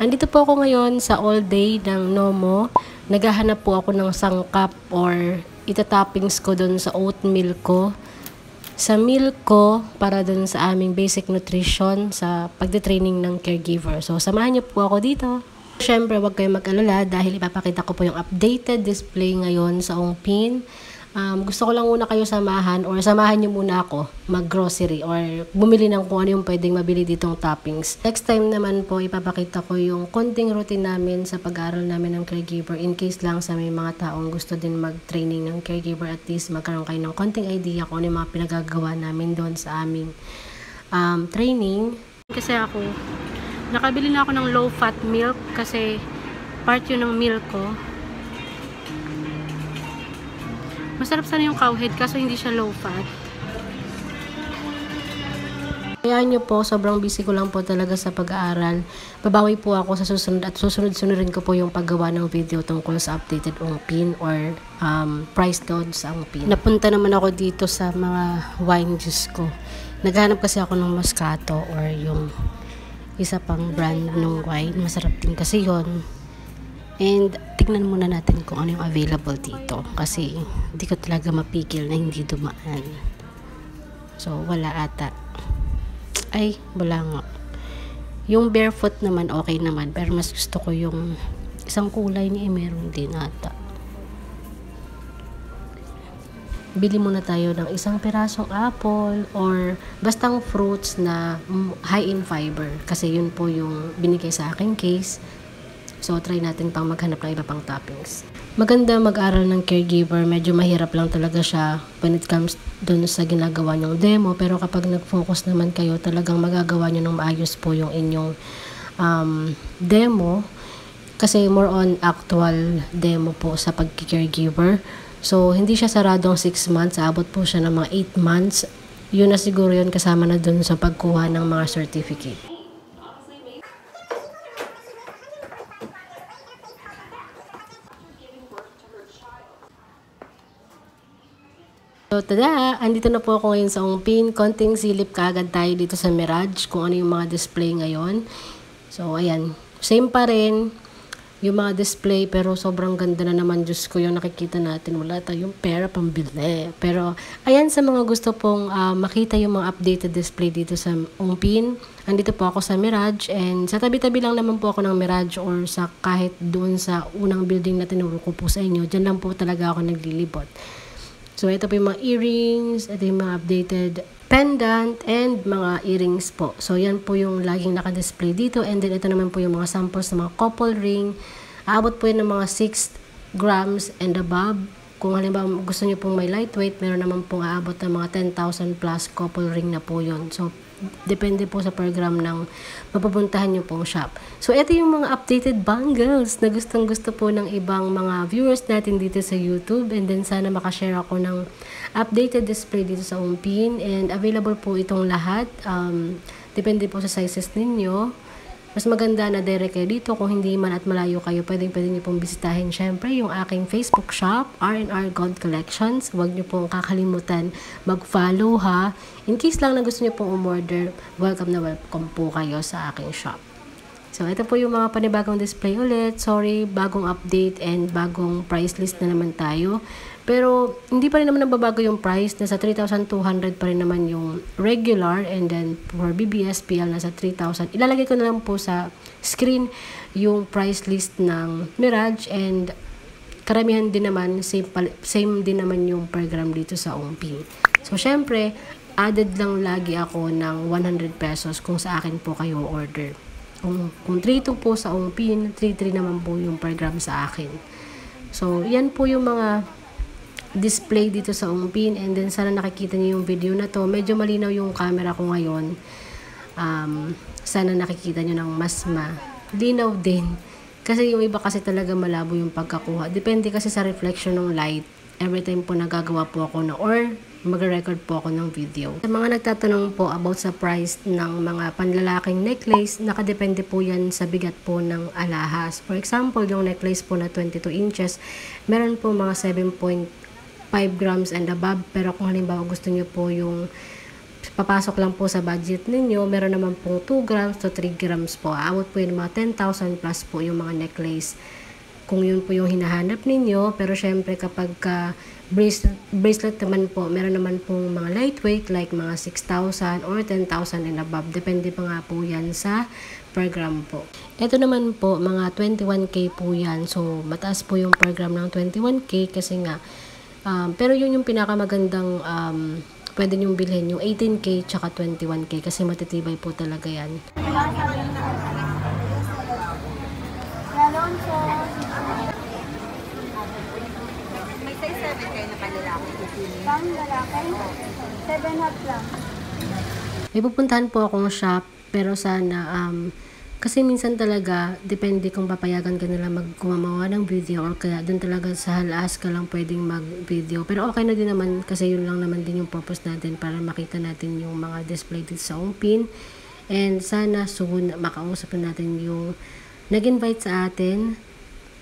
Andito po ako ngayon sa all day ng Nomo. Naghahanap po ako ng sangkap or itatoppings ko dun sa oatmeal ko. Sa meal ko para dun sa aming basic nutrition sa pagde-training ng caregiver. So, samahan niyo po ako dito. Siyempre, huwag kayong mag-alala dahil ipapakita ko po yung updated display ngayon sa Ongpin. Gusto ko lang muna kayo samahan or samahan niyo muna ako mag-grocery or bumili ng kung ano yung pwedeng mabili ditong toppings. Next time naman po, ipapakita ko yung konting routine namin sa pag-aaral namin ng caregiver in case lang sa may mga taong gusto din mag-training ng caregiver, at least magkaroon kayo ng konting idea kung ano yung mga pinagagawa namin doon sa aming training. Kasi ako, nakabili na ako ng low-fat milk kasi part yun ng milk ko. Masarap sana yung cowhead kaso hindi siya low fat. Kaya nyo po, sobrang busy ko lang po talaga sa pag-aaral. Babawi po ako sa susunod at susunod-sunurin ko po yung paggawa ng video tungkol sa updated Ongpin or price down sa Ongpin. Napunta naman ako dito sa mga wine juice ko. Naghanap kasi ako ng Moscato or yung isa pang brand ng wine. Masarap din kasi yon. And tignan muna natin kung ano yung available dito kasi hindi ko talaga mapigil na hindi dumaan. So wala ata. Ay, wala nga. Yung barefoot naman okay naman, pero mas gusto ko yung isang kulay niya, meron din ata. Bili muna tayo ng isang pirasong apple or bastang fruits na high in fiber kasi yun po yung binigay sa aking case. So, try natin pang maghanap ng iba pang toppings. Maganda mag-aral ng caregiver. Medyo mahirap lang talaga siya when it comes dun sa ginagawa nyong demo. Pero kapag nag-focus naman kayo, talagang magagawa nyo ng maayos po yung inyong demo. Kasi more on actual demo po sa pag-caregiver. So, hindi siya saradong 6 months. Aabot po siya ng mga 8 months. Yun na siguro yun kasama na dun sa pagkuha ng mga certificate. So, tada! Andito na po ako ngayon sa Ongpin. Konting silip kaagad tayo dito sa Mirage kung ano yung mga display ngayon. So, ayan. Same pa rin yung mga display pero sobrang ganda na naman. Diyos ko, yung nakikita natin. Wala tayong pera pambili. Pero, ayan, sa mga gusto pong makita yung mga updated display dito sa Ongpin. Andito po ako sa Mirage and sa tabi-tabi lang naman po ako ng Mirage or sa kahit doon sa unang building na tinuro ko po sa inyo. Diyan lang po talaga ako naglilibot. So, ito po yung mga earrings, ito yung mga updated pendant, and mga earrings po. So, yan po yung laging naka-display dito. And then, ito naman po yung mga samples ng mga couple ring. Aabot po yun ng mga 6 grams and above. Kung halimbawa gusto nyo pong may lightweight, meron naman pong aabot ng mga 10,000 plus couple ring na po yun. So, depende po sa program ng mapupuntahan nyo pong shop. So, ito yung mga updated bangles na gustong-gusto po ng ibang mga viewers natin dito sa YouTube. And then, sana makashare ako ng updated display dito sa Ongpin. And available po itong lahat. Depende po sa sizes ninyo. Mas maganda na direct kayo dito. Kung hindi man at malayo kayo, pwede nyo pong bisitahin syempre yung aking Facebook shop, R&R Gold Collections. Huwag nyo pong kakalimutan mag-follow ha. In case lang na gusto nyo pong umorder, welcome na welcome po kayo sa aking shop. So, ito po yung mga panibagong display ulit. Sorry, bagong update and bagong price list na naman tayo. Pero, hindi pa rin naman nababago yung price. Nasa 3,200 pa rin naman yung regular. And then, for BBS PL, nasa 3,000. Ilalagay ko na lang po sa screen yung price list ng Mirage. And, karamihan din naman, same din naman yung program dito sa Ongpin. So, syempre, added lang lagi ako ng 100 pesos kung sa akin po kayo order. Kung 3-2 po sa Ongpin, 3-3 naman po yung program sa akin. So, yan po yung mga display dito sa Ongpin. And then, sana nakikita niyo yung video na to. Medyo malinaw yung camera ko ngayon. Sana nakikita niyo ng mas malinaw din. Kasi yung iba kasi talaga malabo yung pagkakuha. Depende kasi sa reflection ng light. Every time po nagagawa po ako na or mag-record po ako ng video. Sa mga nagtatanong po about sa price ng mga panlalaking necklace, nakadepende po yan sa bigat po ng alahas. For example, yung necklace po na 22 inches, meron po mga 7.5 grams and above. Pero kung halimbawa gusto nyo po yung papasok lang po sa budget ninyo. Meron naman pong 2 grams to 3 grams po. Aabot po yung mga 10,000 plus po yung mga necklace. Kung yun po yung hinahanap ninyo. Pero syempre kapag bracelet naman po, meron naman pong mga lightweight like mga 6,000 or 10,000 and above. Depende pa nga po yan sa per gram po. Ito naman po, mga 21K po yan. So, mataas po yung per gram ng 21K kasi nga, pero yun yung pinakamagandang pwede nyong bilhin, yung 18K tsaka 21K kasi matitibay po talaga yan. May size 7 kayo na panlalaki. Pang lalaki, 7 half lang. May pupuntahan po akong shop, pero sana, kasi minsan talaga, depende kung papayagan ka nila gumawa ng video or kaya dun talaga sa halas ka lang pwedeng mag-video. Pero okay na din naman kasi yun lang naman din yung purpose natin para makita natin yung mga display dito sa Ongpin. And sana soon makausap na natin yung nag-invite sa atin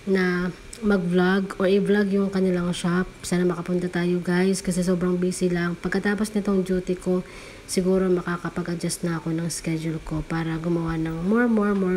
na mag-vlog or i-vlog yung kanilang shop. Sana makapunta tayo guys kasi sobrang busy lang. Pagkatapos nitong duty ko, siguro makakapag-adjust na ako ng schedule ko para gumawa ng more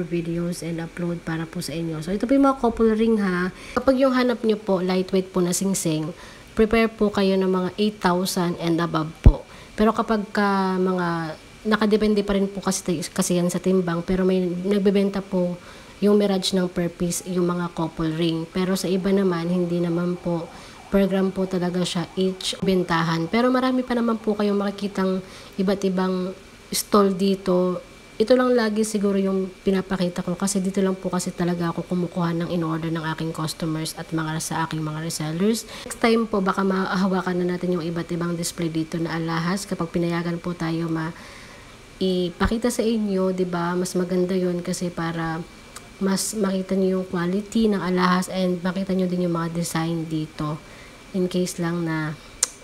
videos and upload para po sa inyo. So ito po yung mga couple ring ha. Kapag yung hanap nyo po, lightweight po na singsing, prepare po kayo ng mga 8,000 and above po. Pero kapag mga nakadepende pa rin po kasi yan sa timbang, pero may nagbebenta po yung Mirage ng per piece, yung mga couple ring. Pero sa iba naman, hindi naman po per gram po talaga siya each bentahan. Pero marami pa naman po kayong makikitang iba't ibang stall dito. Ito lang lagi siguro yung pinapakita ko kasi dito lang po kasi talaga ako kumukuha ng in-order ng aking customers at sa aking mga resellers. Next time po baka mahawakan na natin yung iba't ibang display dito na alahas kapag pinayagan po tayo ipakita sa inyo, 'di ba? Mas maganda 'yon kasi para mas makita niyo yung quality ng alahas and makita niyo din yung mga design dito in case lang na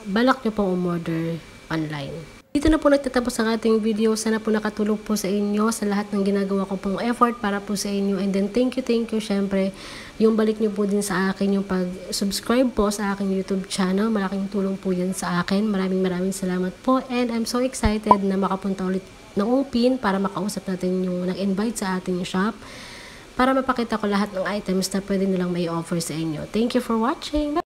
balak niyo pong umorder online. Dito na po nagtatapos ang ating video. Sana po nakatulong po sa inyo sa lahat ng ginagawa ko pong effort para po sa inyo. And then thank you syempre yung balik niyo po din sa akin yung pag-subscribe po sa aking YouTube channel. Malaking tulong po yan sa akin. Maraming salamat po and I'm so excited na makapunta ulit ng Ongpin para makausap natin yung nag-invite sa ating shop para mapakita ko lahat ng items na pwede nilang may offer sa inyo. Thank you for watching!